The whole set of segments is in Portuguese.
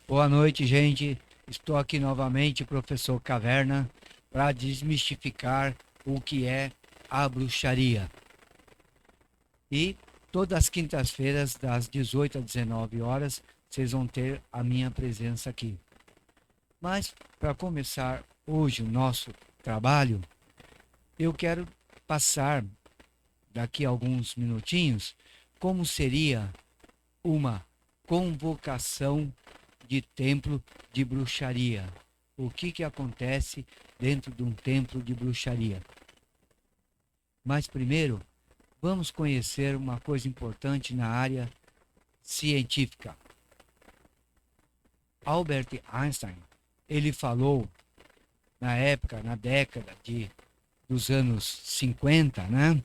Boa noite, gente. Estou aqui novamente, professor Caverna, para desmistificar o que é a bruxaria. E todas as quintas-feiras, das 18 às 19 horas, vocês vão ter a minha presença aqui. Mas, para começar hoje o nosso trabalho, eu quero passar, daqui a alguns minutinhos, como seria uma convocação de templo de bruxaria. O que acontece dentro de um templo de bruxaria? Mas primeiro, vamos conhecer uma coisa importante na área científica. Albert Einstein, ele falou na época, na década dos anos 50, né?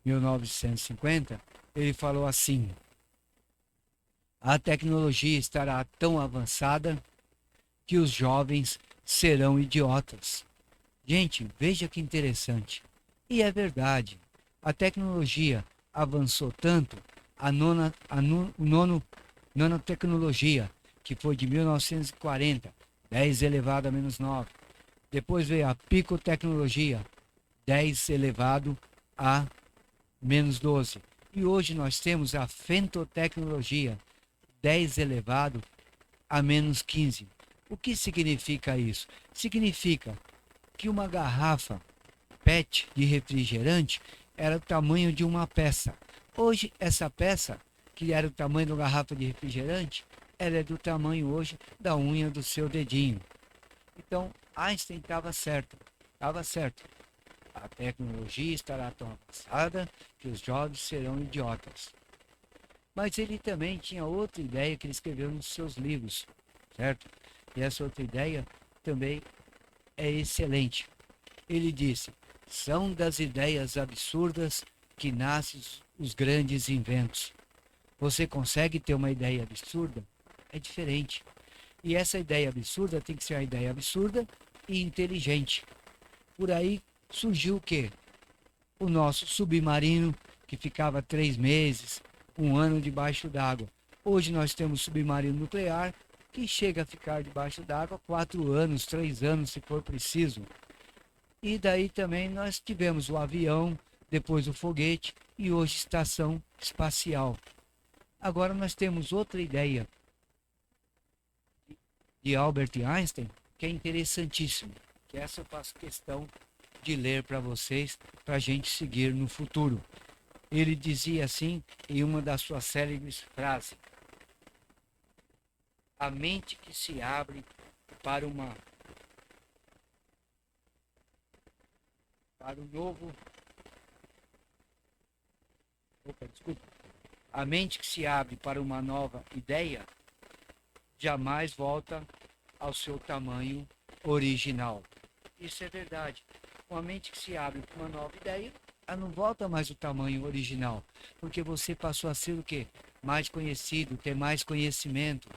1950, ele falou assim: a tecnologia estará tão avançada que os jovens serão idiotas. Gente, veja que interessante. E é verdade. A tecnologia avançou tanto, nanotecnologia, que foi de 1940, 10 elevado a menos 9. Depois veio a picotecnologia, 10 elevado a menos 12. E hoje nós temos a femtotecnologia, 10 elevado a menos 15. O que significa isso? Significa que uma garrafa PET de refrigerante era o tamanho de uma peça. Hoje, essa peça, que era o tamanho de uma garrafa de refrigerante, ela é do tamanho hoje da unha do seu dedinho. Então, Einstein estava certo. Estava certo. A tecnologia estará tão avançada que os jovens serão idiotas. Mas ele também tinha outra ideia que ele escreveu nos seus livros, certo? E essa outra ideia também é excelente. Ele disse: são das ideias absurdas que nascem os grandes inventos. Você consegue ter uma ideia absurda? É diferente. E essa ideia absurda tem que ser uma ideia absurda e inteligente. Por aí surgiu o quê? O nosso submarino, que ficava 3 meses, um ano debaixo d'água. Hoje nós temos submarino nuclear, que chega a ficar debaixo d'água 4 anos, 3 anos, se for preciso. E daí também nós tivemos o avião, depois o foguete e hoje estação espacial. Agora nós temos outra ideia de Albert Einstein que é interessantíssima, que essa eu faço questão de ler para vocês, para a gente seguir no futuro. Ele dizia assim em uma das suas célebres frases: a mente que se abre para o novo. Opa, desculpa. A mente que se abre para uma nova ideia jamais volta ao seu tamanho original. Isso é verdade. Uma mente que se abre para uma nova ideia, ela não volta mais ao tamanho original, porque você passou a ser o quê? Mais conhecido, ter mais conhecimento.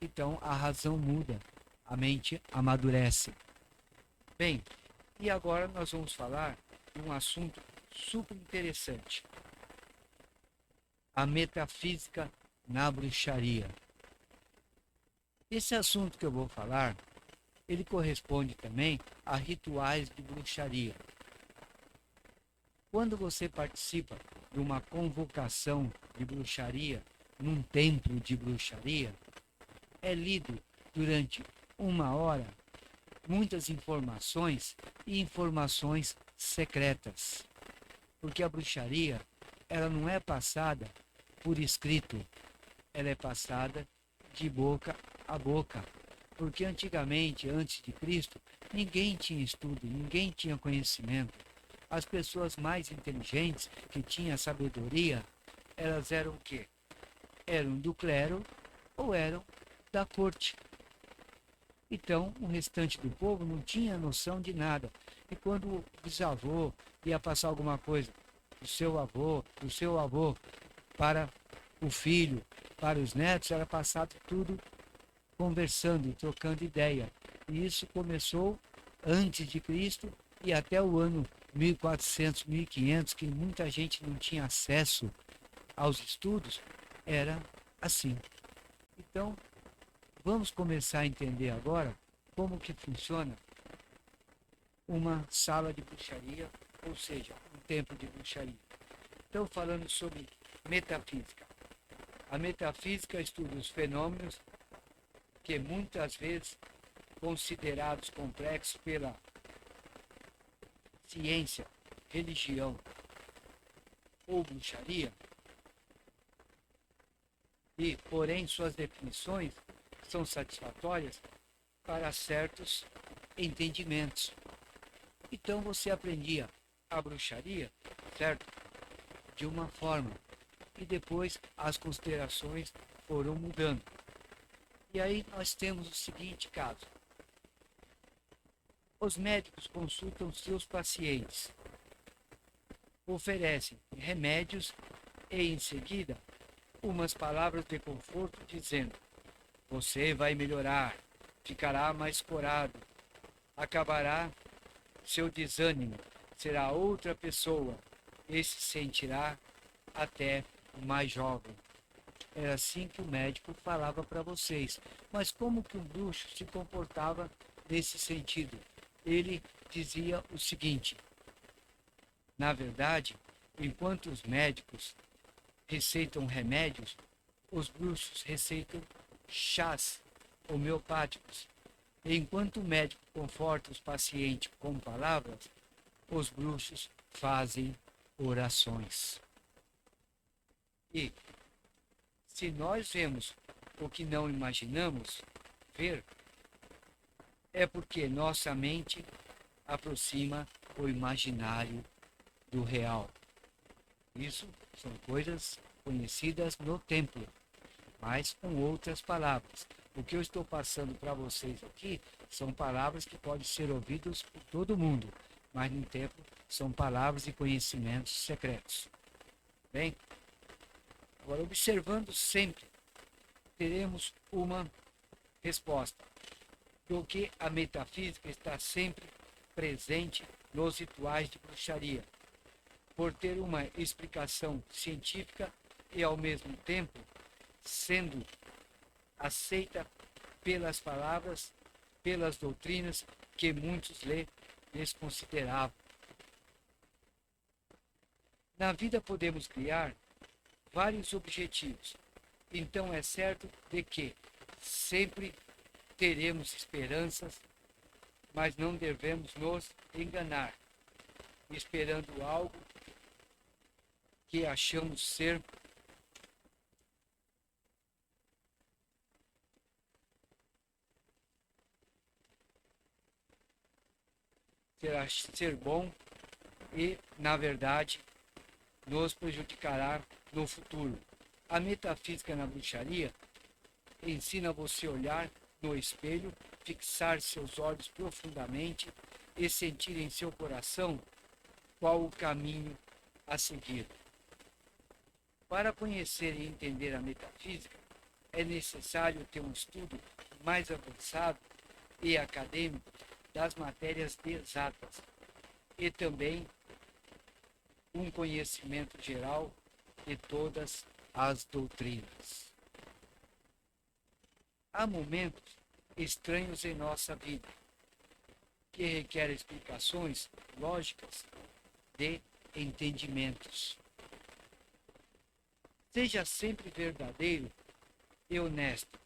Então a razão muda, a mente amadurece. Bem, e agora nós vamos falar de um assunto super interessante: a metafísica na bruxaria. Esse assunto que eu vou falar, ele corresponde também a rituais de bruxaria. Quando você participa de uma convocação de bruxaria, num templo de bruxaria, é lido durante 1 hora muitas informações e informações secretas. Porque a bruxaria, ela não é passada por escrito, ela é passada de boca a boca. Porque antigamente, antes de Cristo, ninguém tinha estudo, ninguém tinha conhecimento. As pessoas mais inteligentes, que tinham sabedoria, elas eram o quê? Eram do clero ou eram da corte. Então, o restante do povo não tinha noção de nada. E quando o bisavô ia passar alguma coisa do seu avô para o filho, para os netos, era passado tudo conversando, trocando ideia. E isso começou antes de Cristo e até o ano 1400, 1500, que muita gente não tinha acesso aos estudos, era assim. Então, Vamos começar a entender agora como que funciona uma sala de bruxaria, ou seja, um templo de bruxaria. Então, falando sobre metafísica. A metafísica estuda os fenômenos que muitas vezes considerados complexos pela ciência, religião ou bruxaria, e, porém, suas definições são satisfatórias para certos entendimentos. Então você aprendia a bruxaria, certo? De uma forma. E depois as considerações foram mudando. E aí nós temos o seguinte caso. Os médicos consultam seus pacientes, oferecem remédios e, em seguida, umas palavras de conforto dizendo: você vai melhorar, ficará mais corado, acabará seu desânimo, será outra pessoa e se sentirá até mais jovem. Era assim que o médico falava para vocês. Mas como que um bruxo se comportava nesse sentido? Ele dizia o seguinte: na verdade, enquanto os médicos receitam remédios, os bruxos receitam chás homeopáticos. E enquanto o médico conforta os pacientes com palavras, os bruxos fazem orações. E se nós vemos o que não imaginamos ver, é porque nossa mente aproxima o imaginário do real. Isso são coisas conhecidas no templo, mas com outras palavras. O que eu estou passando para vocês aqui são palavras que podem ser ouvidas por todo mundo, mas no templo são palavras e conhecimentos secretos. Bem, agora observando sempre, teremos uma resposta, porque a metafísica está sempre presente nos rituais de bruxaria, por ter uma explicação científica e, ao mesmo tempo, sendo aceita pelas palavras, pelas doutrinas que muitos desconsideravam. Na vida podemos criar vários objetivos, então é certo de que sempre teremos esperanças, mas não devemos nos enganar, esperando algo que achamos ser bom e, na verdade, nos prejudicará no futuro. A metafísica na bruxaria ensina você a olhar no espelho, fixar seus olhos profundamente e sentir em seu coração qual o caminho a seguir. Para conhecer e entender a metafísica, é necessário ter um estudo mais avançado e acadêmico das matérias exatas e também um conhecimento geral de todas as doutrinas. Há momentos estranhos em nossa vida que requerem explicações lógicas de entendimentos. Seja sempre verdadeiro e honesto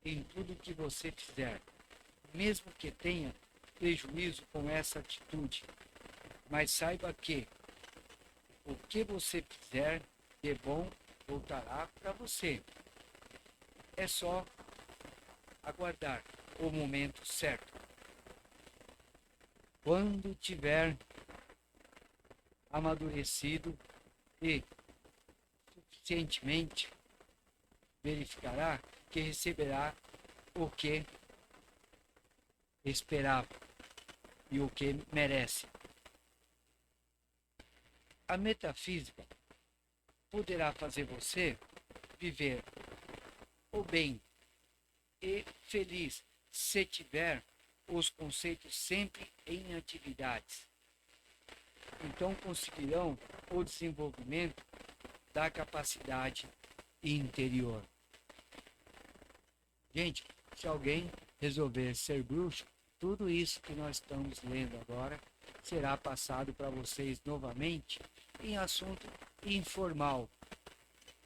em tudo que você fizer, mesmo que tenha prejuízo com essa atitude. Mas saiba que o que você fizer de bom voltará para você. É só aguardar o momento certo. Quando tiver amadurecido e suficientemente, verificará que receberá o que esperava e o que merece. A metafísica poderá fazer você viver o bem e feliz se tiver os conceitos sempre em atividades. Então conseguirão o desenvolvimento da capacidade interior. Gente, se alguém resolver ser bruxo, tudo isso que nós estamos lendo agora será passado para vocês novamente em assunto informal.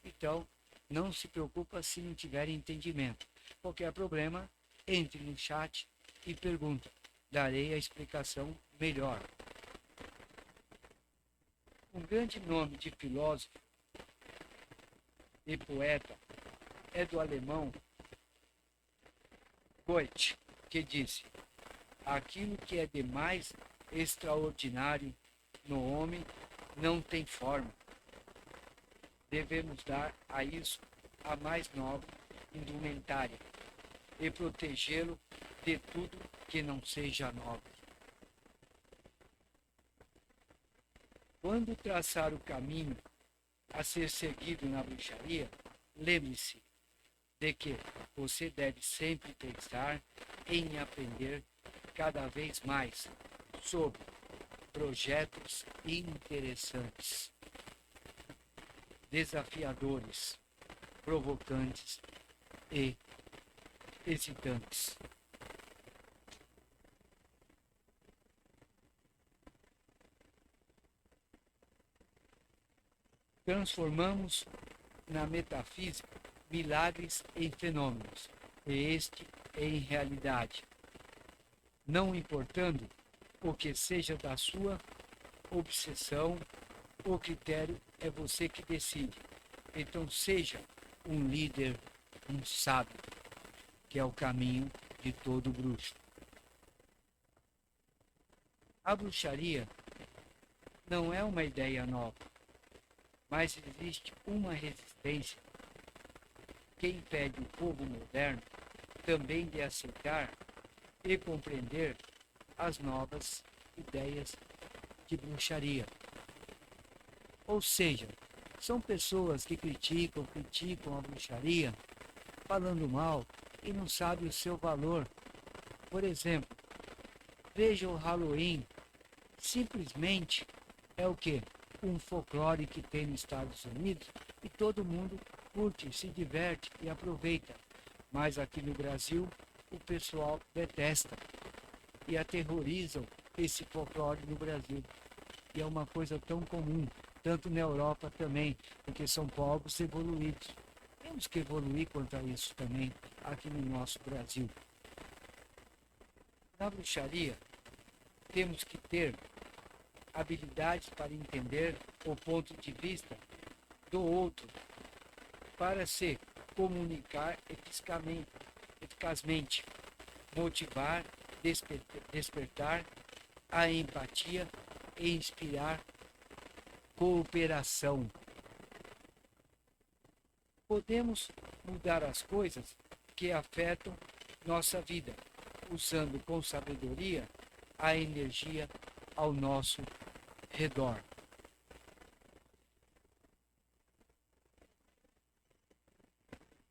Então, não se preocupa se não tiver entendimento. Qualquer problema, entre no chat e pergunta. Darei a explicação melhor. Um grande nome de filósofo e poeta é do alemão Goethe, que disse: aquilo que é de mais extraordinário no homem não tem forma. Devemos dar a isso a mais nobre indumentária e protegê-lo de tudo que não seja nobre. Quando traçar o caminho a ser seguido na bruxaria, lembre-se de que você deve sempre pensar em aprender cada vez mais sobre projetos interessantes, desafiadores, provocantes e excitantes. Transformamos na metafísica milagres em fenômenos, e este em realidade, não importando o que seja da sua obsessão, o critério é você que decide. Então seja um líder, um sábio, que é o caminho de todo bruxo. A bruxaria não é uma ideia nova, mas existe uma resistência que impede o povo moderno também de aceitar e compreender as novas ideias de bruxaria. Ou seja, são pessoas que criticam a bruxaria, falando mal e não sabem o seu valor. Por exemplo, veja o Halloween, simplesmente é o quê? Um folclore que tem nos Estados Unidos e todo mundo curte, se diverte e aproveita. Mas aqui no Brasil o pessoal detesta e aterrorizam esse folclore no Brasil. E é uma coisa tão comum, tanto na Europa também, porque são povos evoluídos. Temos que evoluir quanto a isso também aqui no nosso Brasil. Na bruxaria, temos que ter habilidades para entender o ponto de vista do outro, para se comunicar eficazmente, motivar, despertar a empatia e inspirar cooperação. Podemos mudar as coisas que afetam nossa vida, usando com sabedoria a energia ao nosso redor.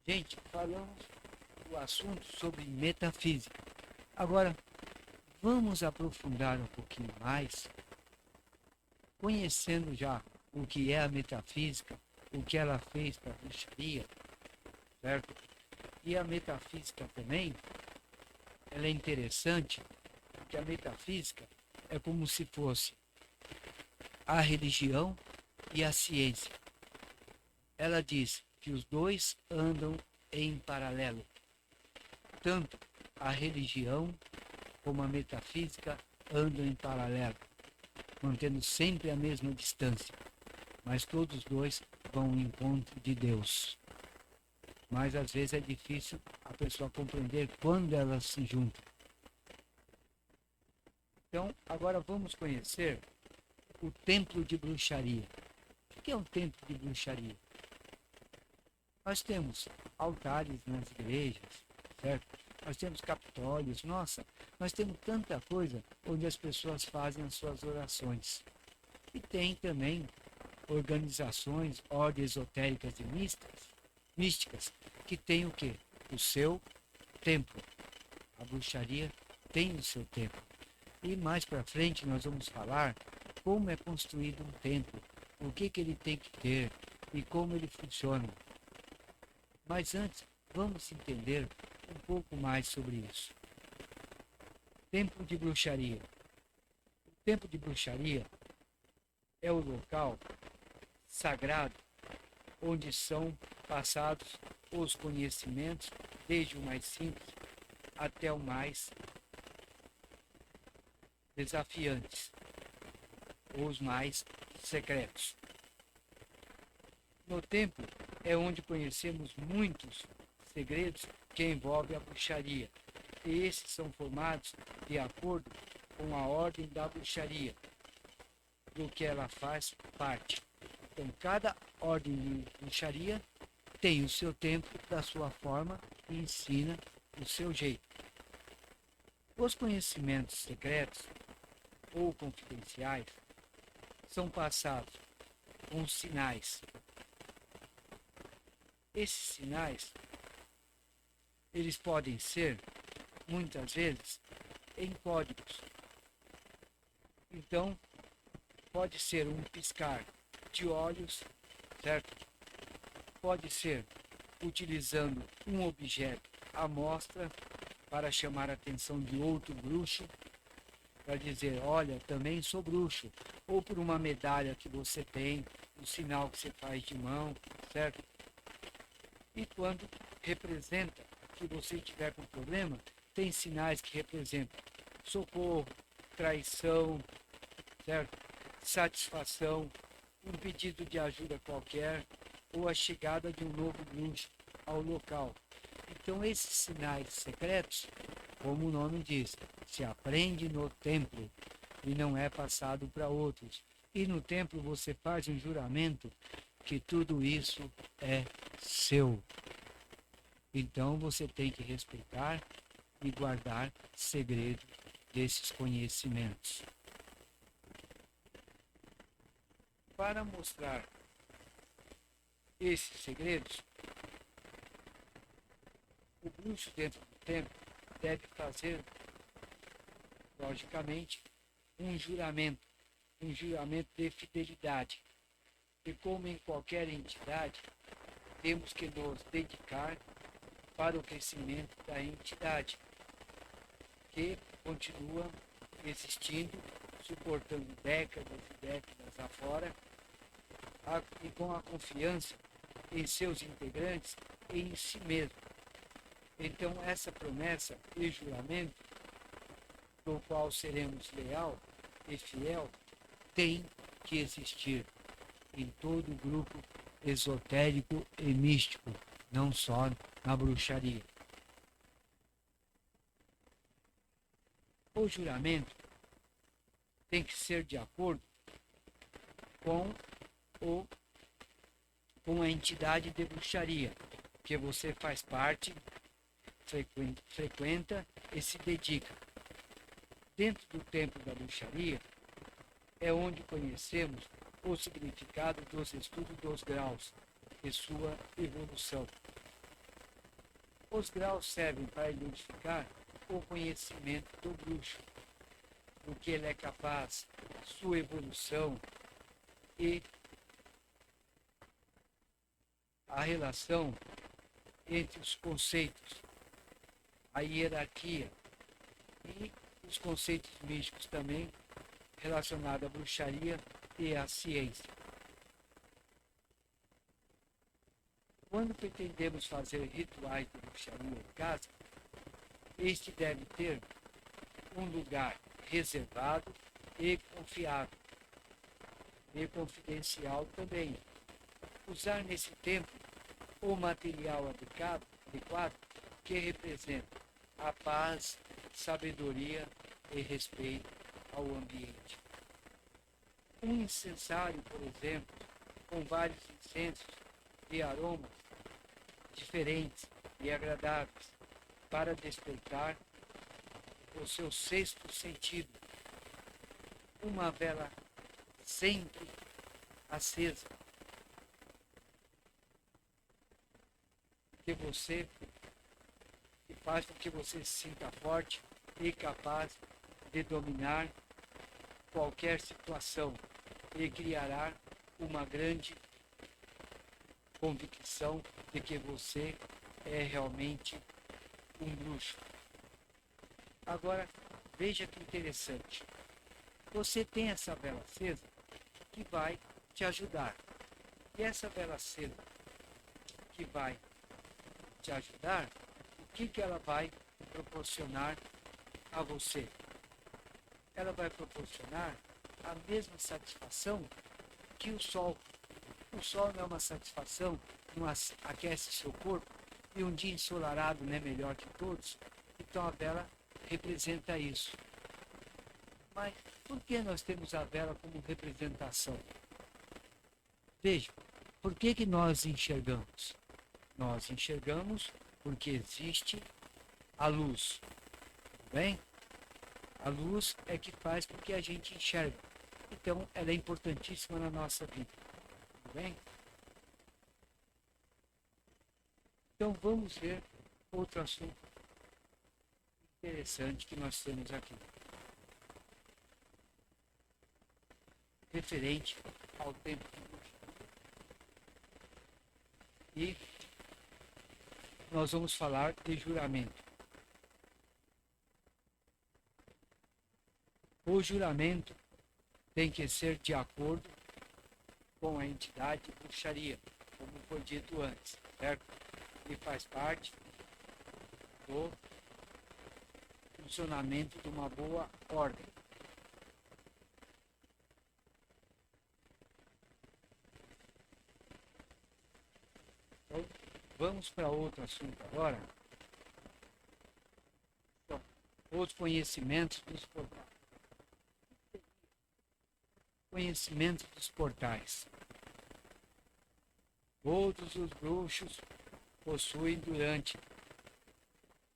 Gente, falamos do assunto sobre metafísica. Agora, vamos aprofundar um pouquinho mais, conhecendo já o que é a metafísica, o que ela fez para a bruxaria, certo? E a metafísica também, ela é interessante, porque a metafísica é como se fosse a religião e a ciência. Ela diz que os dois andam em paralelo. Tanto a religião como a metafísica andam em paralelo, mantendo sempre a mesma distância, mas todos dois vão ao encontro de Deus. Mas às vezes é difícil a pessoa compreender quando elas se juntam. Então, agora vamos conhecer o templo de bruxaria. O que é um templo de bruxaria? Nós temos altares nas igrejas, certo? Nós temos capitólios, nossa, nós temos tanta coisa onde as pessoas fazem as suas orações. E tem também organizações, ordens esotéricas e místicas, que tem o quê? O seu templo. A bruxaria tem o seu templo. E mais para frente nós vamos falar como é construído um templo, o que ele tem que ter e como ele funciona. Mas antes, vamos entender um pouco mais sobre isso. Templo de bruxaria. O templo de bruxaria é o local sagrado onde são passados os conhecimentos, desde o mais simples até o mais desafiantes, os mais secretos. No templo é onde conhecemos muitos segredos que envolvem a bruxaria, e esses são formados de acordo com a ordem da bruxaria, do que ela faz parte. Então, cada ordem de bruxaria tem o seu templo, da sua forma, e ensina o seu jeito. Os conhecimentos secretos ou confidenciais são passados com sinais. Esses sinais, eles podem ser, muitas vezes, em códigos. Então, pode ser um piscar de olhos, certo? Pode ser utilizando um objeto à mostra para chamar a atenção de outro bruxo, para dizer, olha, também sou bruxo, ou por uma medalha que você tem, um sinal que você faz de mão, certo? E quando representa que você estiver com problema, tem sinais que representam socorro, traição, certo? Satisfação, um pedido de ajuda qualquer, ou a chegada de um novo bruxo ao local. Então, esses sinais secretos, como o nome diz, se aprende no templo e não é passado para outros. E no templo você faz um juramento que tudo isso é seu. Então você tem que respeitar e guardar segredo desses conhecimentos. Para mostrar esses segredos, o bruxo dentro do templo deve fazer, logicamente, um juramento de fidelidade. E como em qualquer entidade, temos que nos dedicar para o crescimento da entidade, que continua existindo, suportando décadas e décadas afora, e com a confiança em seus integrantes e em si mesmo. Então, essa promessa e juramento, do qual seremos leal e fiel, tem que existir em todo o grupo esotérico e místico, não só na bruxaria. O juramento tem que ser de acordo com a entidade de bruxaria que você faz parte, frequenta e se dedica. Dentro do templo da bruxaria é onde conhecemos o significado dos estudos dos graus e sua evolução. Os graus servem para identificar o conhecimento do bruxo, do que ele é capaz, sua evolução e a relação entre os conceitos, a hierarquia e os conceitos místicos também relacionados à bruxaria e à ciência. Quando pretendemos fazer rituais de bruxaria em casa, este deve ter um lugar reservado e confiável, e confidencial também. Usar nesse tempo o material adequado que representa a paz, sabedoria e respeito ao ambiente. Um incensário, por exemplo, com vários incensos e aromas diferentes e agradáveis para despertar o seu sexto sentido. Uma vela sempre acesa, que faz com que você se sinta forte e capaz de dominar qualquer situação e criará uma grande convicção de que você é realmente um bruxo. Agora, veja que interessante. Você tem essa vela acesa que vai te ajudar. E essa vela acesa que vai te ajudar, o que ela vai proporcionar a você? Ela vai proporcionar a mesma satisfação que o sol. O sol não é uma satisfação, não aquece seu corpo, e um dia ensolarado não é melhor que todos. Então a vela representa isso. Mas por que nós temos a vela como representação? Veja, por que nós enxergamos? Nós enxergamos porque existe a luz, tudo bem? A luz é que faz com que a gente enxergue. Então, ela é importantíssima na nossa vida, tudo bem? Então, vamos ver outro assunto interessante que nós temos aqui. Referente ao tempo de luz. E nós vamos falar de juramento. O juramento tem que ser de acordo com a entidade de bruxaria, como foi dito antes, certo? E faz parte do funcionamento de uma boa ordem. Então, vamos para outro assunto agora. Então, os conhecimentos dos portais. Conhecimento dos portais. Todos os bruxos possuem durante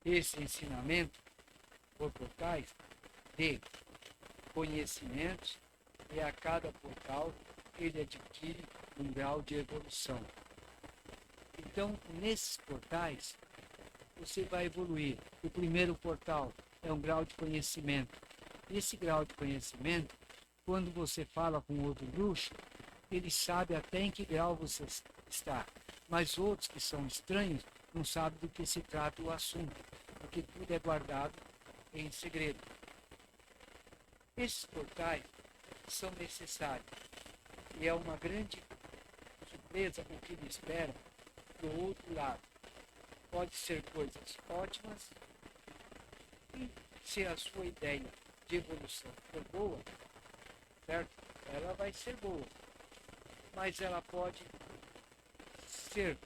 esse ensinamento por portais de conhecimentos, e a cada portal ele adquire um grau de evolução. Então, nesses portais, você vai evoluir. O primeiro portal é um grau de conhecimento. Esse grau de conhecimento, quando você fala com outro bruxo, ele sabe até em que grau você está. Mas outros que são estranhos não sabem do que se trata o assunto, porque tudo é guardado em segredo. Esses portais são necessários. E é uma grande surpresa o que me espera do outro lado. Pode ser coisas ótimas, e se a sua ideia de evolução for boa, certo? Ela vai ser boa, mas ela pode ser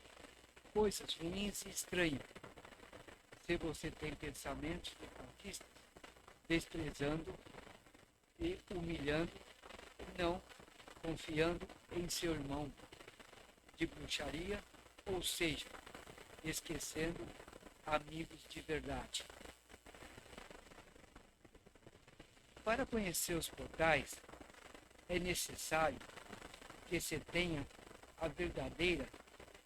coisas ruins e estranhas. Se você tem pensamentos de conquista, desprezando e humilhando, não confiando em seu irmão de bruxaria, ou seja, esquecendo amigos de verdade. Para conhecer os portais, é necessário que você tenha a verdadeira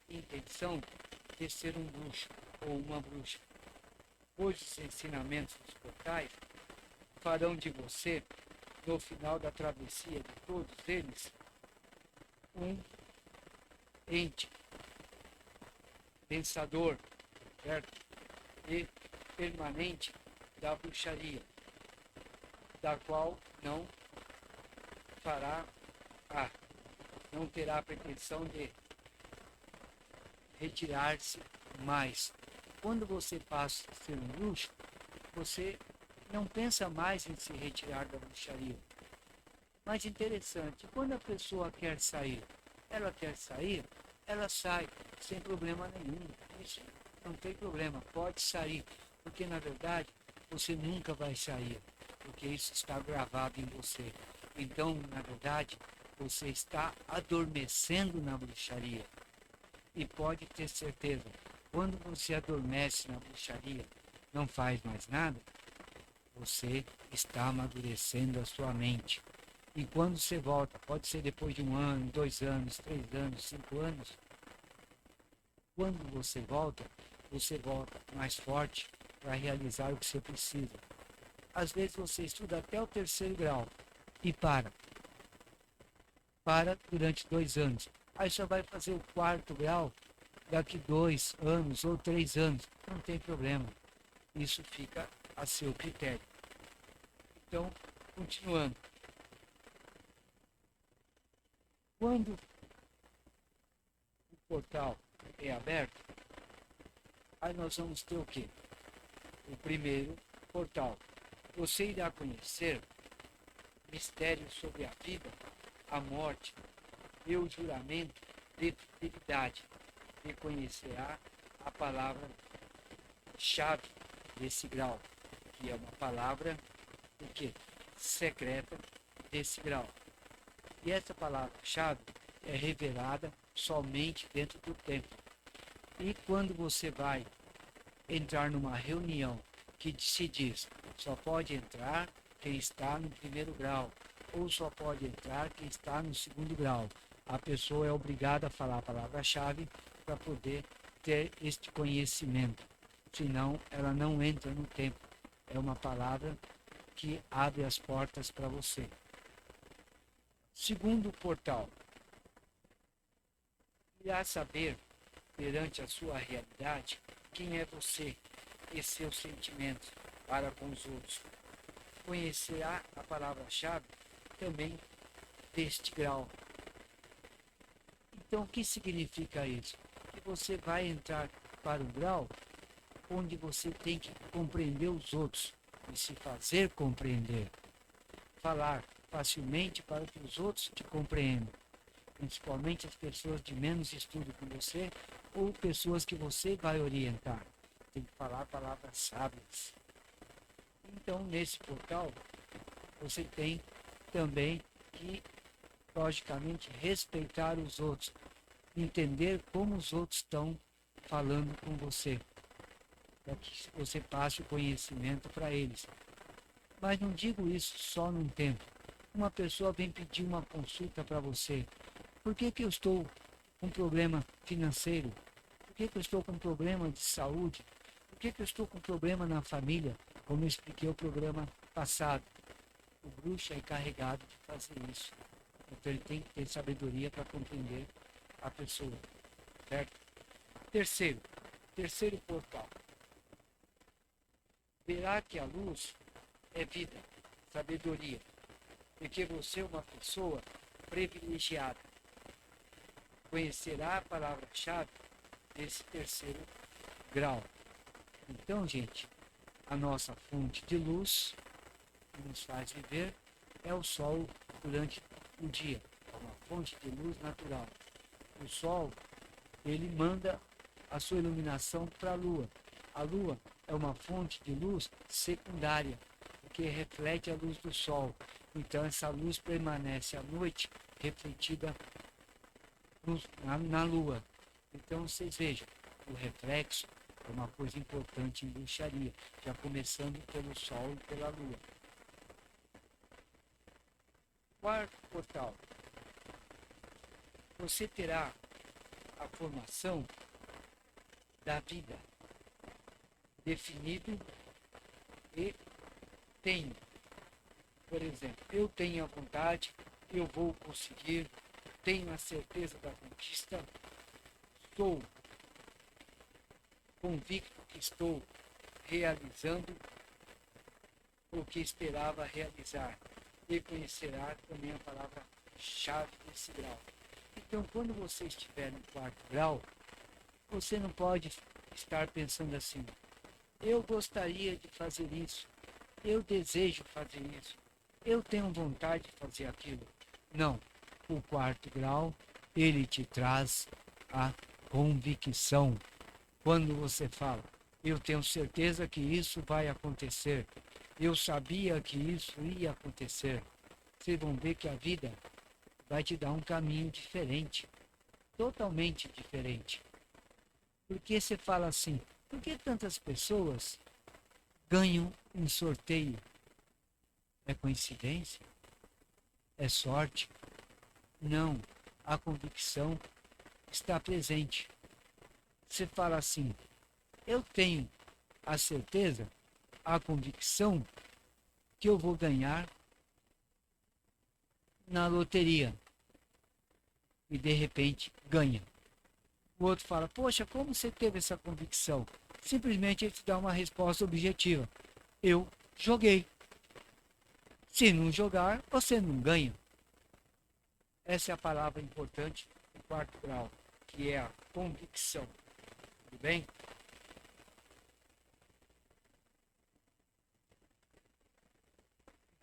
intenção de ser um bruxo ou uma bruxa. Pois os ensinamentos dos portais farão de você, no final da travessia de todos eles, um ente pensador, certo? E permanente da bruxaria, da qual não não terá a pretensão de retirar-se mais. Quando você passa a ser um bruxo, você não pensa mais em se retirar da bruxaria. Mas interessante, quando a pessoa quer sair, ela sai sem problema nenhum. Isso não tem problema, pode sair, porque na verdade você nunca vai sair, porque isso está gravado em você. Então, na verdade, você está adormecendo na bruxaria. E pode ter certeza, quando você adormece na bruxaria, não faz mais nada, você está amadurecendo a sua mente. E quando você volta, pode ser depois de 1 ano, 2 anos, 3 anos, 5 anos, quando você volta mais forte para realizar o que você precisa. Às vezes você estuda até o 3º grau e para durante 2 anos. Aí só vai fazer o 4º grau daqui 2 anos ou 3 anos. Não tem problema. isso fica a seu critério. Então, continuando. Quando o portal é aberto, aí nós vamos ter o quê? O primeiro portal. Você irá conhecer mistérios sobre a vida, a morte e o juramento de fidelidade. E conhecerá a palavra-chave desse grau, que é uma palavra o quê? Secreta desse grau. E essa palavra-chave é revelada somente dentro do templo. E quando você vai entrar numa reunião que se diz só pode entrar quem está no primeiro grau, ou só pode entrar quem está no segundo grau, a pessoa é obrigada a falar a palavra-chave para poder ter este conhecimento. Senão, ela não entra no templo. É uma palavra que abre as portas para você. Segundo portal, irá saber, perante a sua realidade, quem é você e seus sentimentos para com os outros. Conhecerá a palavra-chave também deste grau. Então, o que significa isso? Que você vai entrar para um grau onde você tem que compreender os outros e se fazer compreender. Falar facilmente para que os outros te compreendam, principalmente as pessoas de menos estudo que você ou pessoas que você vai orientar. Tem que falar palavras sábias. Então, nesse portal, você tem também que, logicamente, respeitar os outros, entender como os outros estão falando com você, para que você passe o conhecimento para eles. Mas não digo isso só num tempo. Uma pessoa vem pedir uma consulta para você. Por que eu estou com problema financeiro? Por que eu estou com problema de saúde? Por que eu estou com problema na família? Como eu expliquei no programa passado. O bruxo é encarregado de fazer isso. Então ele tem que ter sabedoria para compreender a pessoa. Certo? Terceiro portal. Verá que a luz é vida, sabedoria, porque você é uma pessoa privilegiada. Conhecerá a palavra-chave desse terceiro grau. Então, gente, a nossa fonte de luz que nos faz viver é o Sol durante o dia. É uma fonte de luz natural. O Sol, ele manda a sua iluminação para a Lua. A Lua é uma fonte de luz secundária, que reflete a luz do Sol. Então, essa luz permanece à noite refletida na Lua. Então, vocês vejam, o reflexo é uma coisa importante em bruxaria, já começando pelo Sol e pela Lua. Quarto portal. Você terá a formação da vida definido e tenho. Por exemplo, eu tenho a vontade, eu vou conseguir, tenho a certeza da conquista, estou convicto que estou realizando o que esperava realizar. E conhecerá também a palavra-chave desse grau. Então, quando você estiver no quarto grau, você não pode estar pensando assim, eu gostaria de fazer isso, eu desejo fazer isso, eu tenho vontade de fazer aquilo. Não, o quarto grau, ele te traz a convicção. Quando você fala, eu tenho certeza que isso vai acontecer, eu sabia que isso ia acontecer, vocês vão ver que a vida vai te dar um caminho diferente, totalmente diferente. Porque você fala assim, por que tantas pessoas ganham um sorteio? É coincidência? É sorte? Não, a convicção está presente. Você fala assim, eu tenho a certeza, a convicção que eu vou ganhar na loteria. E de repente ganha. O outro fala, poxa, como você teve essa convicção? Simplesmente ele te dá uma resposta objetiva. Eu joguei. Se não jogar, você não ganha. Essa é a palavra importante do quarto grau, que é a convicção. Tudo bem?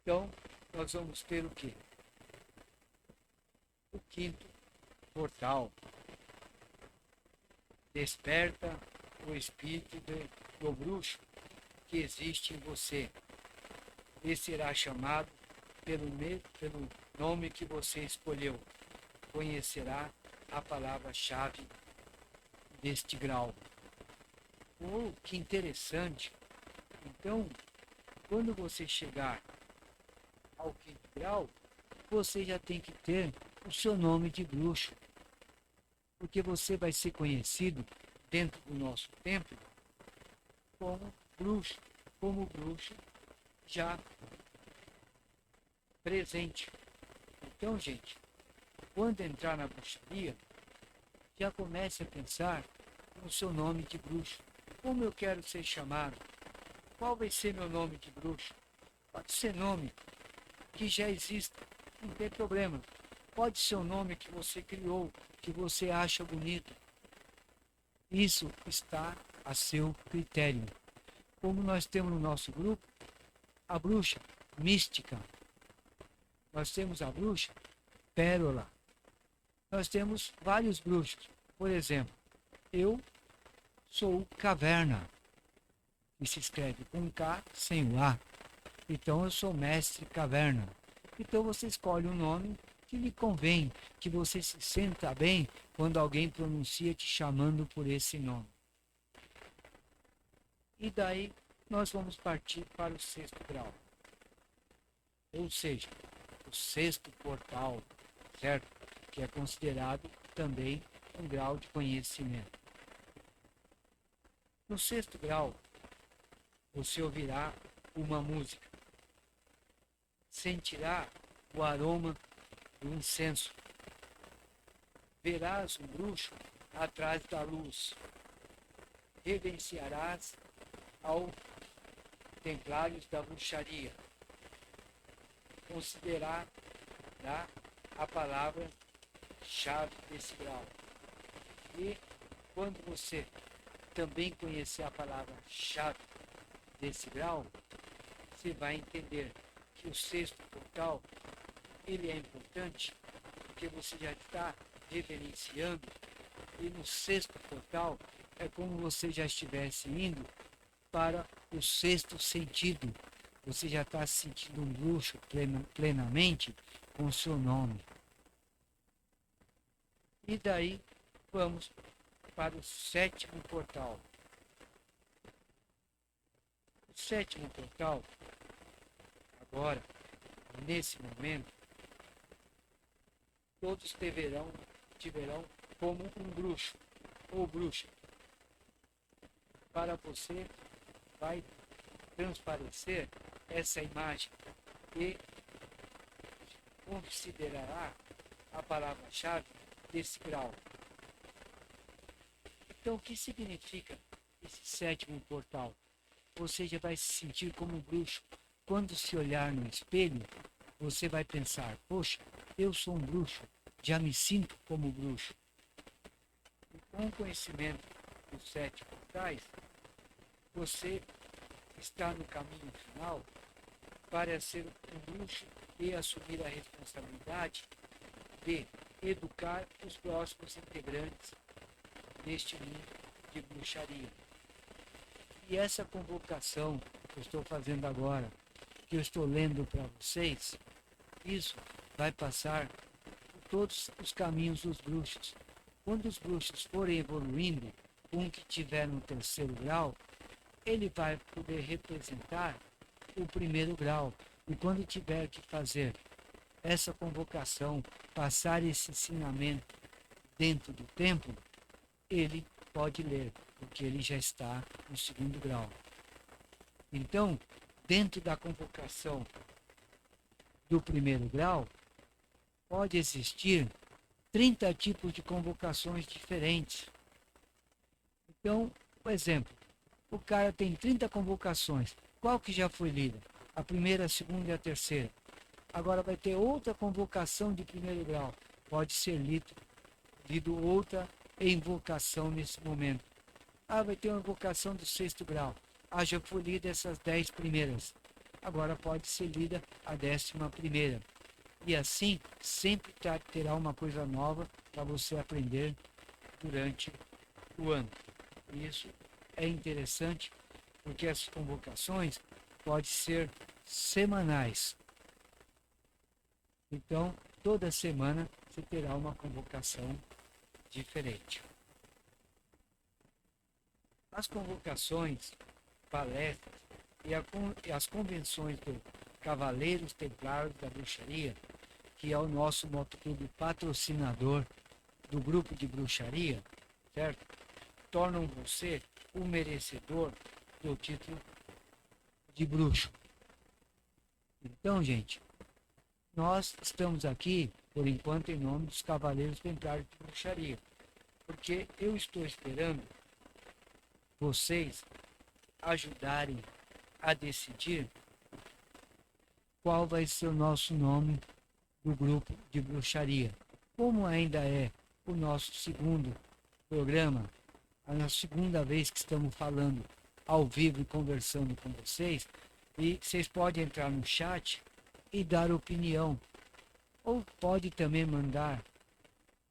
Então, nós vamos ter o quê? O quinto portal. Desperta o espírito do bruxo que existe em você. E será chamado pelo nome que você escolheu. Conhecerá a palavra-chave deste grau. Oh, que interessante! Então, quando você chegar ao quinto grau, você já tem que ter o seu nome de bruxo. Porque você vai ser conhecido dentro do nosso templo como bruxo já presente. Então, gente, quando entrar na bruxaria, já comece a pensar no seu nome de bruxo. Como eu quero ser chamado? Qual vai ser meu nome de bruxo? Pode ser nome que já existe, não tem problema. Pode ser um nome que você criou, que você acha bonito. Isso está a seu critério. Como nós temos no nosso grupo, a bruxa mística. Nós temos a bruxa pérola. Nós temos vários bruxos. Por exemplo, eu sou caverna, que se escreve com K sem o A. Então eu sou mestre caverna. Então você escolhe um nome que lhe convém, que você se sinta bem quando alguém pronuncia te chamando por esse nome. E daí nós vamos partir para o sexto grau. Ou seja, o sexto portal, certo? Que é considerado também um grau de conhecimento. No sexto grau, você ouvirá uma música. Sentirá o aroma do incenso. Verás um bruxo atrás da luz. Reverenciarás ao templários da bruxaria. Considerará a palavra-chave desse grau. E quando você também conhecer a palavra-chave desse grau, você vai entender que o sexto portal ele é importante porque você já está reverenciando e no sexto portal é como você já estivesse indo para o sexto sentido. Você já está se sentindo um bruxo plenamente com o seu nome. E daí vamos para o sétimo portal. O sétimo portal, agora, nesse momento, todos tiverão como um bruxo ou bruxa. Para você vai transparecer essa imagem e considerará a palavra-chave desse grau. Então, o que significa esse sétimo portal? Você já vai se sentir como um bruxo. Quando se olhar no espelho, você vai pensar, poxa, eu sou um bruxo, já me sinto como bruxo. E com o conhecimento dos 7 portais, você está no caminho final para ser um bruxo e assumir a responsabilidade de educar os próximos integrantes deste mundo de bruxaria. E essa convocação que eu estou fazendo agora, que eu estou lendo para vocês, isso vai passar por todos os caminhos dos bruxos. Quando os bruxos forem evoluindo, um que tiver no terceiro grau, ele vai poder representar o primeiro grau. E quando tiver que fazer essa convocação, passar esse ensinamento dentro do templo, ele pode ler, porque ele já está no segundo grau. Então, dentro da convocação do primeiro grau, pode existir 30 tipos de convocações diferentes. Então, por exemplo, o cara tem 30 convocações. Qual que já foi lida? A primeira, a segunda e a terceira. Agora vai ter outra convocação de primeiro grau. Pode ser lido outra invocação nesse momento. Ah, vai ter uma invocação do sexto grau. Ah, já foi lida essas 10 primeiras. Agora pode ser lida a 11ª. E assim, sempre terá uma coisa nova para você aprender durante o ano. Isso é interessante, porque as convocações podem ser semanais. Então, toda semana você terá uma convocação diferente. As convocações, palestras e as convenções do Cavaleiros Templários da Bruxaria, que é o nosso motoclube patrocinador do grupo de bruxaria, certo? Tornam você o merecedor do título de bruxo. Então, gente, nós estamos aqui, por enquanto, em nome dos Cavaleiros Templários de Bruxaria, porque eu estou esperando vocês ajudarem a decidir qual vai ser o nosso nome do grupo de bruxaria. Como ainda é o nosso segundo programa, a nossa segunda vez que estamos falando ao vivo e conversando com vocês, e vocês podem entrar no chat e dar opinião, ou pode também mandar,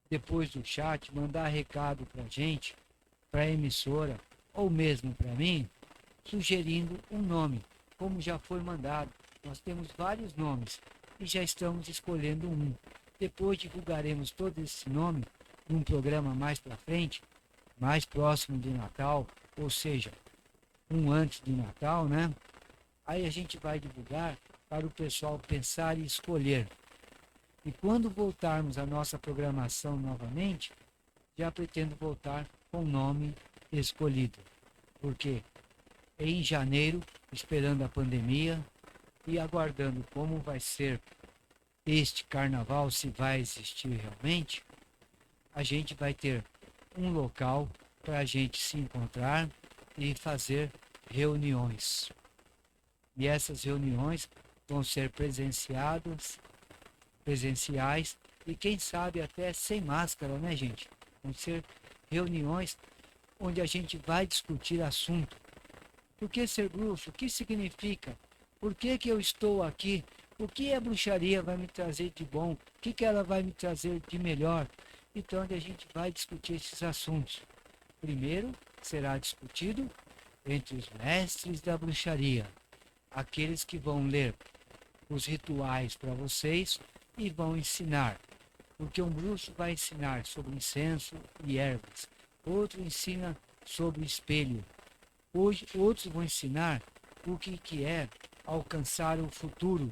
depois do chat, mandar recado para a gente, para a emissora, ou mesmo para mim, sugerindo um nome, como já foi mandado. Nós temos vários nomes e já estamos escolhendo um. Depois divulgaremos todo esse nome num programa mais para frente, mais próximo do Natal, ou seja, um antes do Natal, né? Aí a gente vai divulgar para o pessoal pensar e escolher. E quando voltarmos à nossa programação novamente, já pretendo voltar com o nome escolhido. Porque em janeiro, esperando a pandemia e aguardando como vai ser este carnaval, se vai existir realmente, a gente vai ter um local para a gente se encontrar e fazer reuniões. E essas reuniões vão ser presenciais e quem sabe até sem máscara, né, gente? Vão ser reuniões onde a gente vai discutir assunto. Por que ser bruxo? O que significa? Por que eu estou aqui? O que a bruxaria vai me trazer de bom? O que ela vai me trazer de melhor? Então, onde a gente vai discutir esses assuntos. Primeiro, será discutido entre os mestres da bruxaria, aqueles que vão ler os rituais para vocês e vão ensinar. Porque um bruxo vai ensinar sobre incenso e ervas, outro ensina sobre espelho, hoje outros vão ensinar o que é alcançar o futuro.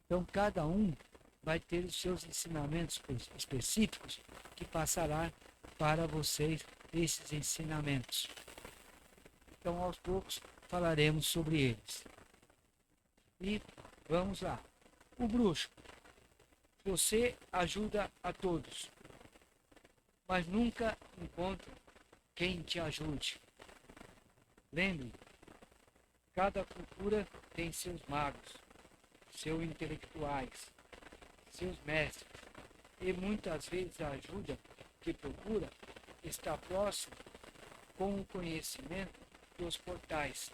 Então cada um vai ter os seus ensinamentos específicos que passará para vocês esses ensinamentos. Então aos poucos falaremos sobre eles. E vamos lá. O bruxo. Você ajuda a todos, mas nunca encontra quem te ajude. Lembre, cada cultura tem seus magos, seus intelectuais, seus mestres, e muitas vezes a ajuda que procura está próximo com o conhecimento dos portais.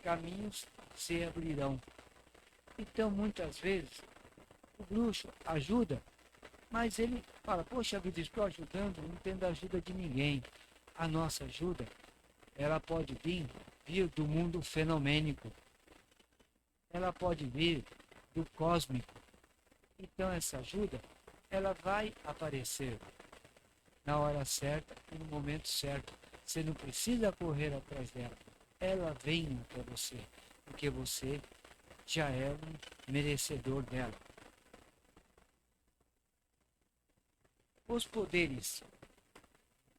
Caminhos se abrirão. Então, muitas vezes, o bruxo ajuda, mas ele fala, poxa vida, estou ajudando, não tendo ajuda de ninguém. A nossa ajuda, ela pode vir do mundo fenomênico. Ela pode vir do cósmico. Então essa ajuda, ela vai aparecer na hora certa e no momento certo. Você não precisa correr atrás dela. Ela vem até você, porque você já é um merecedor dela. Os poderes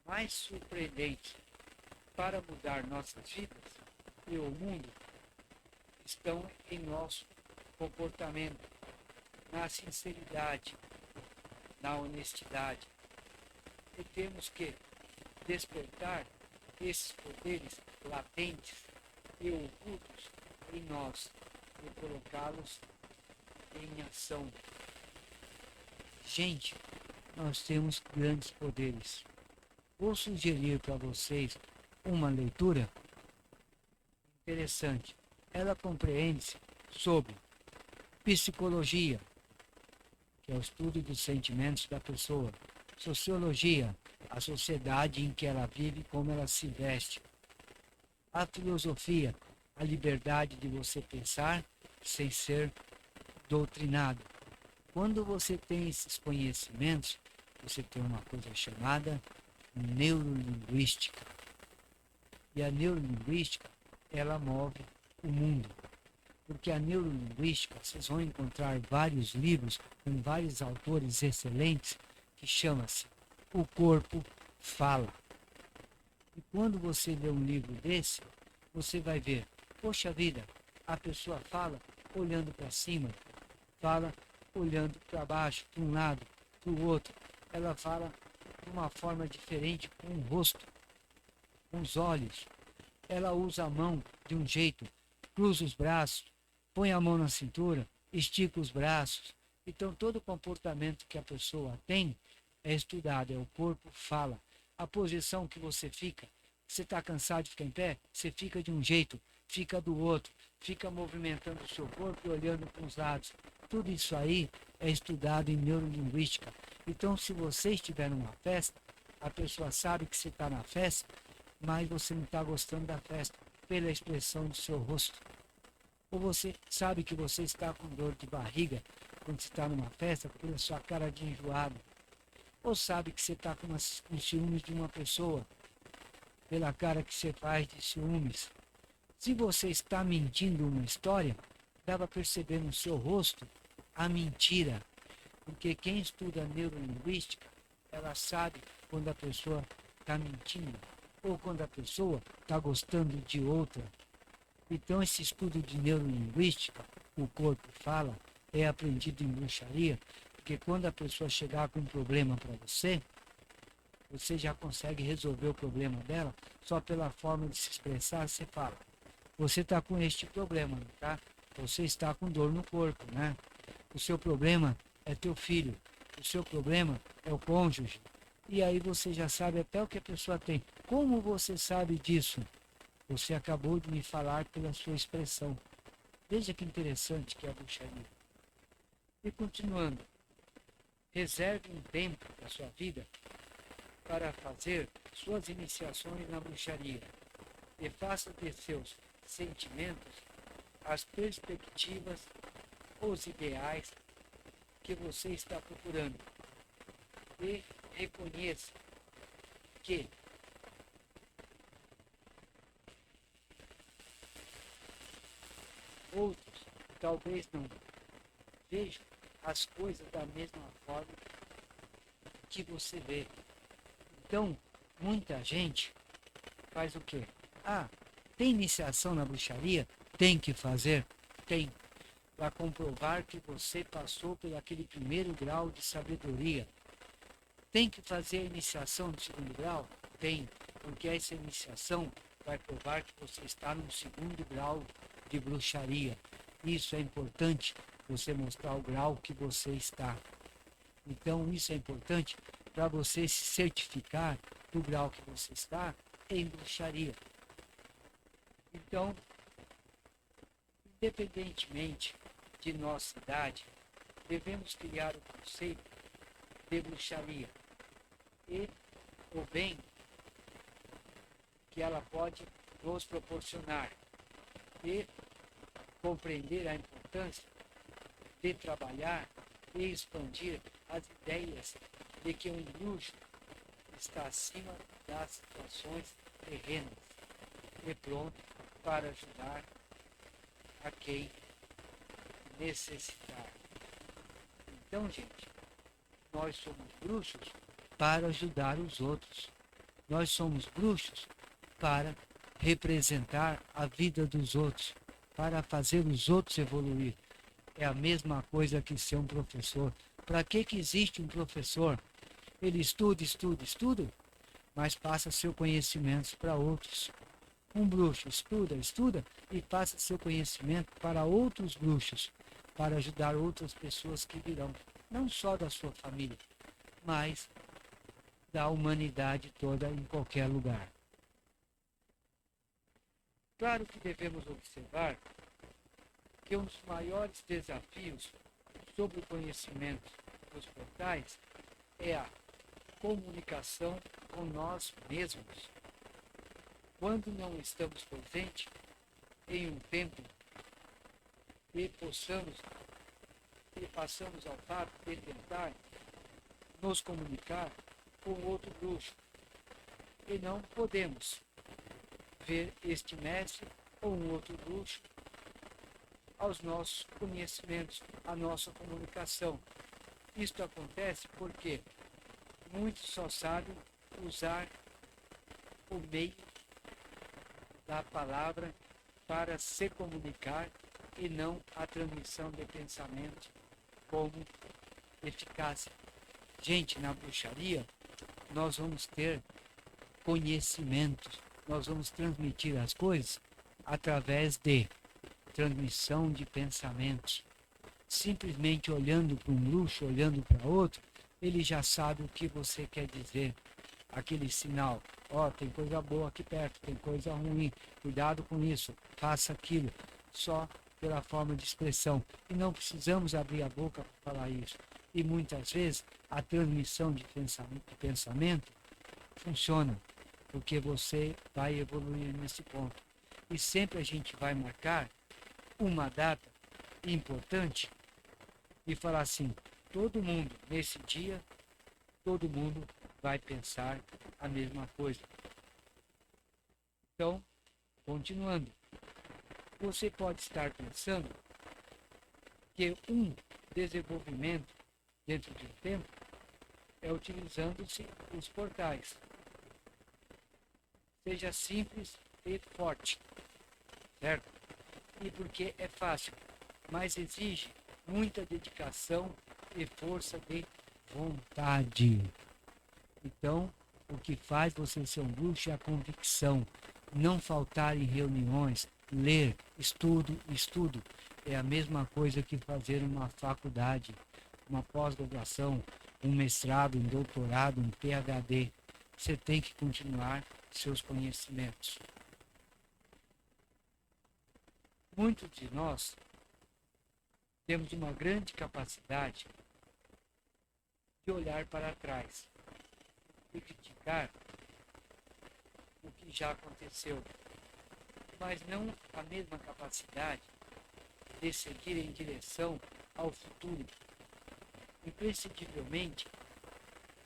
mais surpreendentes para mudar nossas vidas e o mundo estão em nosso comportamento, na sinceridade, na honestidade. E temos que despertar esses poderes latentes e ocultos em nós e colocá-los em ação. Gente, nós temos grandes poderes. Vou sugerir para vocês uma leitura interessante. Ela compreende-se sobre psicologia, que é o estudo dos sentimentos da pessoa, sociologia, a sociedade em que ela vive, como ela se veste, a filosofia, a liberdade de você pensar sem ser doutrinado. Quando você tem esses conhecimentos, você tem uma coisa chamada neurolinguística. E a neurolinguística, ela move o mundo. Porque a neurolinguística, vocês vão encontrar vários livros com vários autores excelentes, que chama-se O Corpo Fala. E quando você lê um livro desse, você vai ver, poxa vida, a pessoa fala olhando para cima, fala olhando para baixo, para um lado, para o outro. Ela fala de uma forma diferente, com o rosto, com os olhos. Ela usa a mão de um jeito, cruza os braços, põe a mão na cintura, estica os braços. Então, todo o comportamento que a pessoa tem é estudado, é o corpo fala. A posição que você fica, você está cansado de ficar em pé, você fica de um jeito, fica do outro, fica movimentando o seu corpo e olhando para os lados. Tudo isso aí é estudado em neurolinguística. Então, se você estiver numa festa, a pessoa sabe que você está na festa, mas você não está gostando da festa pela expressão do seu rosto. Ou você sabe que você está com dor de barriga quando você está numa festa pela sua cara de enjoado. Ou sabe que você está com ciúmes de uma pessoa pela cara que você faz de ciúmes. Se você está mentindo uma história, dá para perceber no seu rosto a mentira. Porque quem estuda neurolinguística, ela sabe quando a pessoa está mentindo ou quando a pessoa está gostando de outra. Então, esse estudo de neurolinguística, o corpo fala, é aprendido em bruxaria, porque quando a pessoa chegar com um problema para você, você já consegue resolver o problema dela só pela forma de se expressar. Você fala, você está com este problema, tá? Você está com dor no corpo, né? O seu problema é teu filho, o seu problema é o cônjuge. E aí você já sabe até o que a pessoa tem. Como você sabe disso? Você acabou de me falar pela sua expressão. Veja que interessante que é a bruxaria. E continuando, reserve um tempo da sua vida para fazer suas iniciações na bruxaria e faça de seus sentimentos as perspectivas, os ideais que você está procurando. E reconheça que outros talvez não vejam as coisas da mesma forma que você vê. Então, muita gente faz o quê? Ah, tem iniciação na bruxaria? Tem que fazer? Tem. Para comprovar que você passou por aquele primeiro grau de sabedoria. Tem que fazer a iniciação do segundo grau? Tem, porque essa iniciação vai provar que você está no segundo grau de bruxaria. Isso é importante, você mostrar o grau que você está. Então, isso é importante para você se certificar do grau que você está em bruxaria. Então, independentemente de nossa idade, devemos criar o conceito de bruxaria e o bem que ela pode nos proporcionar e compreender a importância de trabalhar e expandir as ideias de que um bruxo está acima das situações terrenas e pronto para ajudar a quem necessitar. Então, gente, nós somos bruxos para ajudar os outros. Nós somos bruxos para representar a vida dos outros, para fazer os outros evoluir. É a mesma coisa que ser um professor. Para que existe um professor? Ele estuda, mas passa seu conhecimento para outros. Um bruxo estuda e passa seu conhecimento para outros bruxos, para ajudar outras pessoas que virão, não só da sua família, mas da humanidade toda em qualquer lugar. Claro que devemos observar que um dos maiores desafios sobre o conhecimento dos portais é a comunicação com nós mesmos. Quando não estamos presentes em um templo e passamos ao fato de tentar nos comunicar com outro bruxo e não podemos ver este mestre ou um outro bruxo aos nossos conhecimentos, à nossa comunicação. Isto acontece porque muitos só sabem usar o meio da palavra para se comunicar e não a transmissão de pensamento como eficácia. Gente, na bruxaria, nós vamos ter conhecimentos, nós vamos transmitir as coisas através de transmissão de pensamentos. Simplesmente olhando para um bruxo, olhando para outro, ele já sabe o que você quer dizer. Aquele sinal, tem coisa boa aqui perto, tem coisa ruim, cuidado com isso, faça aquilo, só pela forma de expressão. E não precisamos abrir a boca para falar isso. E muitas vezes a transmissão de pensamento funciona, porque você vai evoluir nesse ponto. E sempre a gente vai marcar uma data importante e falar assim, todo mundo, nesse dia, todo mundo vai pensar a mesma coisa. Então, continuando, você pode estar pensando que um desenvolvimento dentro de um tempo é utilizando-se os portais. Seja simples e forte, certo? E porque é fácil, mas exige muita dedicação e força de vontade. Então, o que faz você ser um bruxo é a convicção. Não faltar em reuniões, ler, estudo. É a mesma coisa que fazer uma faculdade, uma pós-graduação, um mestrado, um doutorado, um PhD. Você tem que continuar seus conhecimentos. Muitos de nós temos uma grande capacidade de olhar para trás e criticar o que já aconteceu, mas não a mesma capacidade de seguir em direção ao futuro. Imprescindivelmente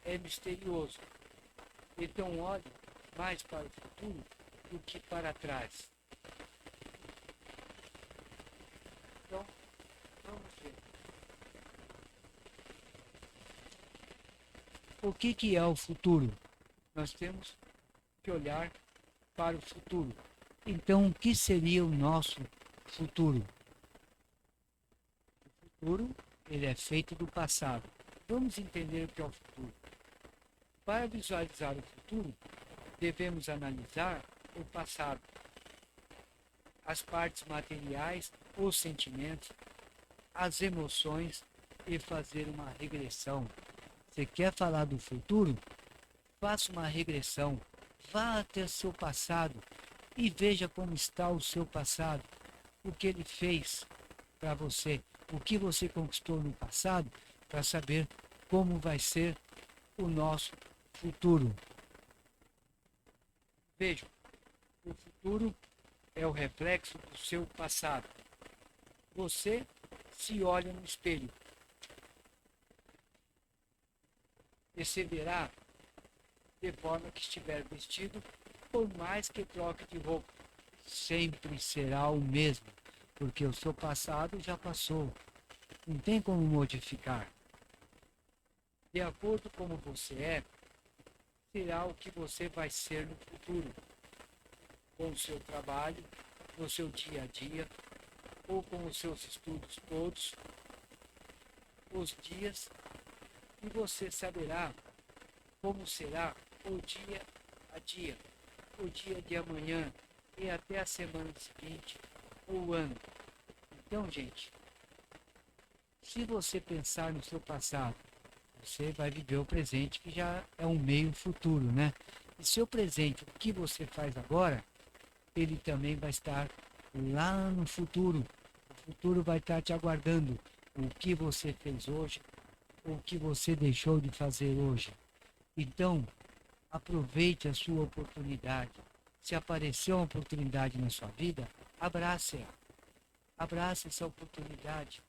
é misterioso, então olhe mais para o futuro do que para trás. Então, vamos ver. O que é o futuro? Nós temos que olhar para o futuro. Então, o que seria o nosso futuro? O futuro, ele é feito do passado. Vamos entender o que é o futuro. Para visualizar o futuro, devemos analisar o passado, as partes materiais, os sentimentos, as emoções e fazer uma regressão. Você quer falar do futuro? Faça uma regressão. Vá até seu passado e veja como está o seu passado. O que ele fez para você. O que você conquistou no passado para saber como vai ser o nosso futuro. Veja, o futuro é o reflexo do seu passado. Você se olha no espelho e se verá de forma que estiver vestido, por mais que troque de roupa, sempre será o mesmo, porque o seu passado já passou, não tem como modificar. De acordo com como você é, será o que você vai ser no futuro, com o seu trabalho, no seu dia a dia, ou com os seus estudos todos, os dias, e você saberá como será o dia a dia, o dia de amanhã e até a semana seguinte, ou o ano. Então, gente, se você pensar no seu passado, você vai viver o presente, que já é um meio futuro, né? E seu presente, o que você faz agora, ele também vai estar lá no futuro. O futuro vai estar te aguardando. O que você fez hoje, o que você deixou de fazer hoje. Então, aproveite a sua oportunidade. Se aparecer uma oportunidade na sua vida, abrace-a. Abrace essa oportunidade,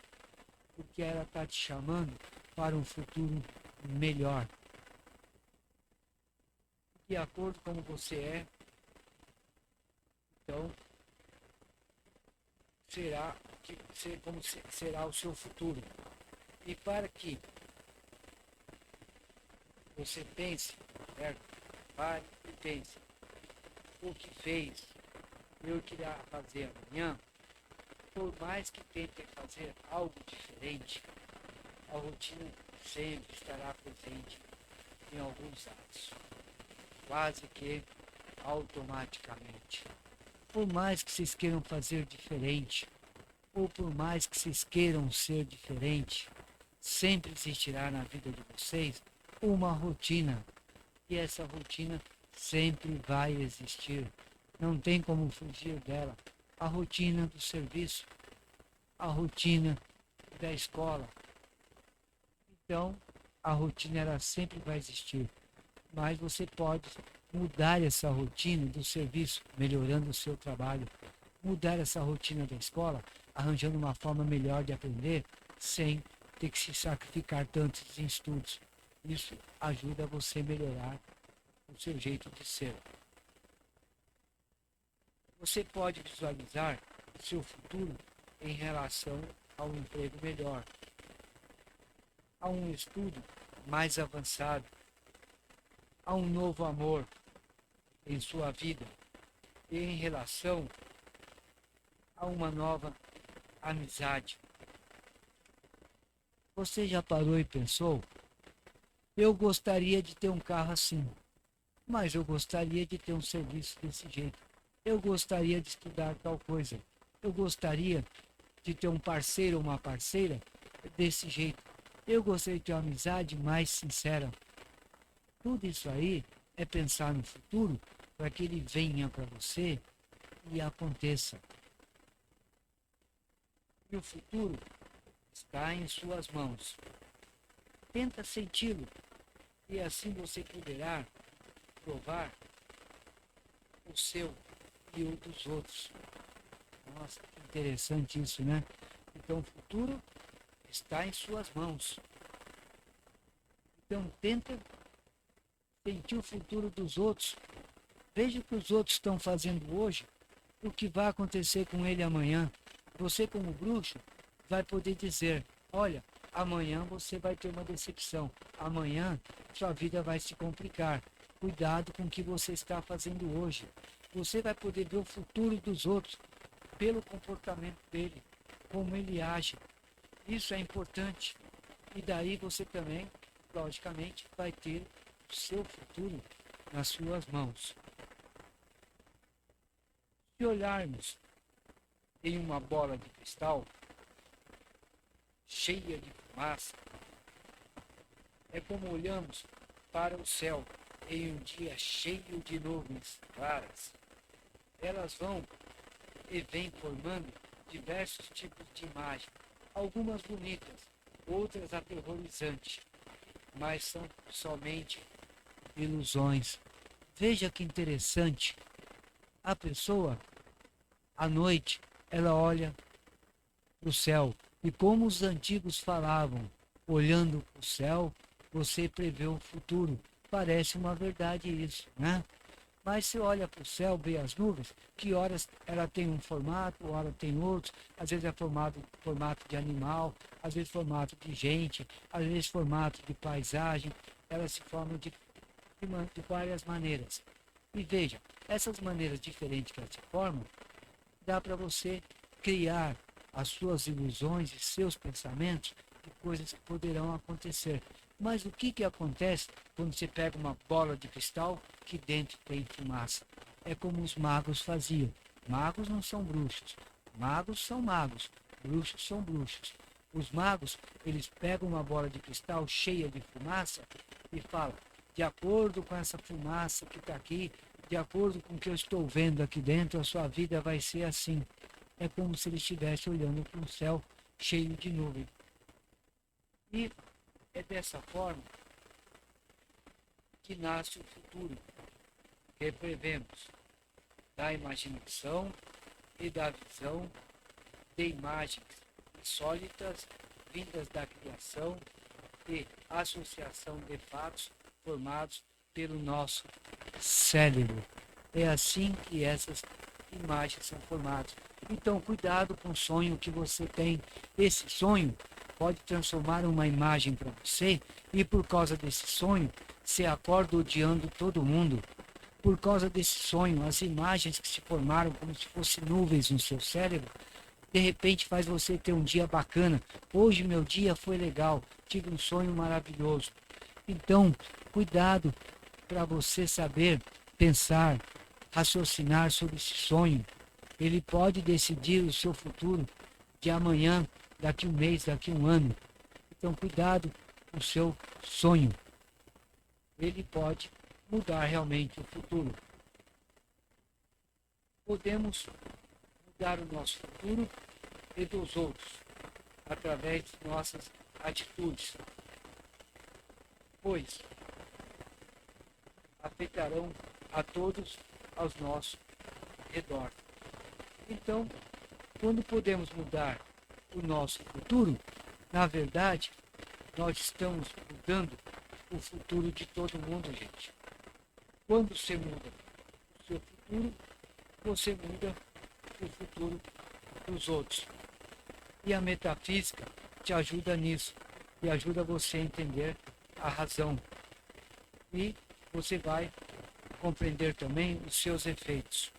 porque ela está te chamando para um futuro melhor. De acordo com como você é, então será o seu futuro. E para que você pense, certo? Pare e pense. O que fez, e o que irá fazer amanhã, por mais que tente fazer algo diferente, a rotina sempre estará presente em alguns atos, quase que automaticamente. Por mais que vocês queiram fazer diferente, ou por mais que vocês queiram ser diferente, sempre existirá na vida de vocês uma rotina. E essa rotina sempre vai existir. Não tem como fugir dela. A rotina do serviço, a rotina da escola. Então, a rotina ela sempre vai existir. Mas você pode mudar essa rotina do serviço, melhorando o seu trabalho. Mudar essa rotina da escola, arranjando uma forma melhor de aprender, sem ter que se sacrificar tanto em estudos. Isso ajuda você a melhorar o seu jeito de ser. Você pode visualizar o seu futuro em relação a um emprego melhor, a um estudo mais avançado, a um novo amor em sua vida e em relação a uma nova amizade. Você já parou e pensou? Eu gostaria de ter um carro assim, mas eu gostaria de ter um serviço desse jeito. Eu gostaria de estudar tal coisa. Eu gostaria de ter um parceiro ou uma parceira desse jeito. Eu gostaria de ter uma amizade mais sincera. Tudo isso aí é pensar no futuro para que ele venha para você e aconteça. E o futuro está em suas mãos. Tenta senti-lo e assim você poderá provar o seu e o dos outros. Nossa, que interessante isso, né? Então o futuro está em suas mãos. Então tenta sentir o futuro dos outros. Veja o que os outros estão fazendo hoje, o que vai acontecer com ele amanhã. Você como bruxo vai poder dizer, olha, amanhã você vai ter uma decepção. Amanhã sua vida vai se complicar. Cuidado com o que você está fazendo hoje. Você vai poder ver o futuro dos outros pelo comportamento dele, como ele age. Isso é importante. E daí você também, logicamente, vai ter o seu futuro nas suas mãos. Se olharmos em uma bola de cristal cheia de fumaça, é como olhamos para o céu em um dia cheio de nuvens claras. Elas vão e vêm formando diversos tipos de imagens, algumas bonitas, outras aterrorizantes, mas são somente ilusões. Veja que interessante. A pessoa, à noite, ela olha para o céu. E como os antigos falavam, olhando para o céu, você prevê o futuro. Parece uma verdade isso, né? Mas se olha para o céu, vê as nuvens, que horas ela tem um formato, hora tem outro, às vezes é formato de animal, às vezes formato de gente, às vezes formato de paisagem, elas se formam de várias maneiras. E veja, essas maneiras diferentes que elas se formam, dá para você criar as suas ilusões e seus pensamentos de coisas que poderão acontecer. Mas o que acontece quando você pega uma bola de cristal que dentro tem fumaça? É como os magos faziam. Magos não são bruxos. Magos são magos. Bruxos são bruxos. Os magos, eles pegam uma bola de cristal cheia de fumaça e falam, de acordo com essa fumaça que está aqui, de acordo com o que eu estou vendo aqui dentro, a sua vida vai ser assim. É como se ele estivesse olhando para um céu cheio de nuvem. E é dessa forma que nasce o futuro. Reprevemos da imaginação e da visão de imagens insólitas vindas da criação e associação de fatos formados pelo nosso cérebro. É assim que essas imagens são formadas. Então, cuidado com o sonho que você tem. Esse sonho pode transformar uma imagem para você e por causa desse sonho, você acorda odiando todo mundo. Por causa desse sonho, as imagens que se formaram como se fossem nuvens no seu cérebro, de repente faz você ter um dia bacana. Hoje meu dia foi legal, tive um sonho maravilhoso. Então, cuidado para você saber pensar, raciocinar sobre esse sonho. Ele pode decidir o seu futuro de amanhã, daqui um mês, daqui um ano. Então, cuidado com o seu sonho. Ele pode mudar realmente o futuro. Podemos mudar o nosso futuro e dos outros, através de nossas atitudes, pois afetarão a todos ao nosso redor. Então, quando podemos mudar o nosso futuro, na verdade, nós estamos mudando o futuro de todo mundo, gente. Quando você muda o seu futuro, você muda o futuro dos outros. E a metafísica te ajuda nisso, e ajuda você a entender a razão. E você vai compreender também os seus efeitos.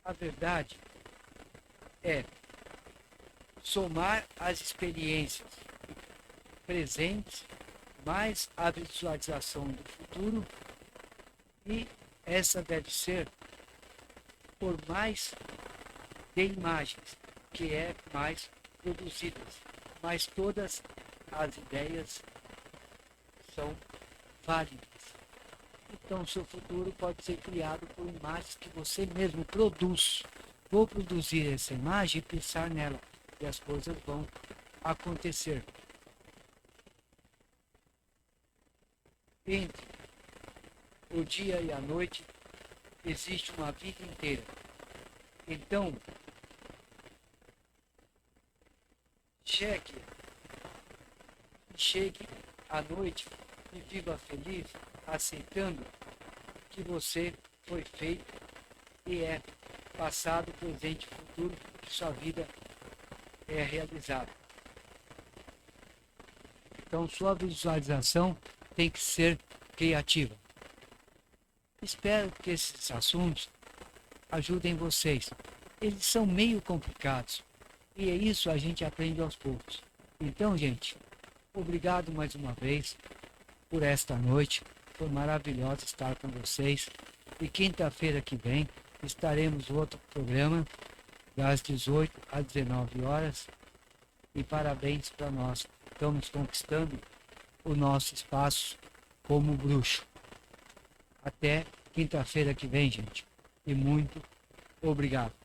A verdade é somar as experiências presentes mais a visualização do futuro, e essa deve ser por mais de imagens, que é mais produzidas, mas todas as ideias são válidas. Então, seu futuro pode ser criado por imagens que você mesmo produz. Vou produzir essa imagem e pensar nela, e as coisas vão acontecer. Entre o dia e a noite existe uma vida inteira. Então, chegue à noite e viva feliz, aceitando que você foi feito e é passado, presente e futuro, que sua vida é realizada. Então, sua visualização tem que ser criativa. Espero que esses assuntos ajudem vocês. Eles são meio complicados e é isso a gente aprende aos poucos. Então, gente, obrigado mais uma vez por esta noite. Foi maravilhoso estar com vocês. E quinta-feira que vem estaremos no outro programa das 18 às 19 horas. E parabéns para nós. Estamos conquistando o nosso espaço como bruxo. Até quinta-feira que vem, gente. E muito obrigado.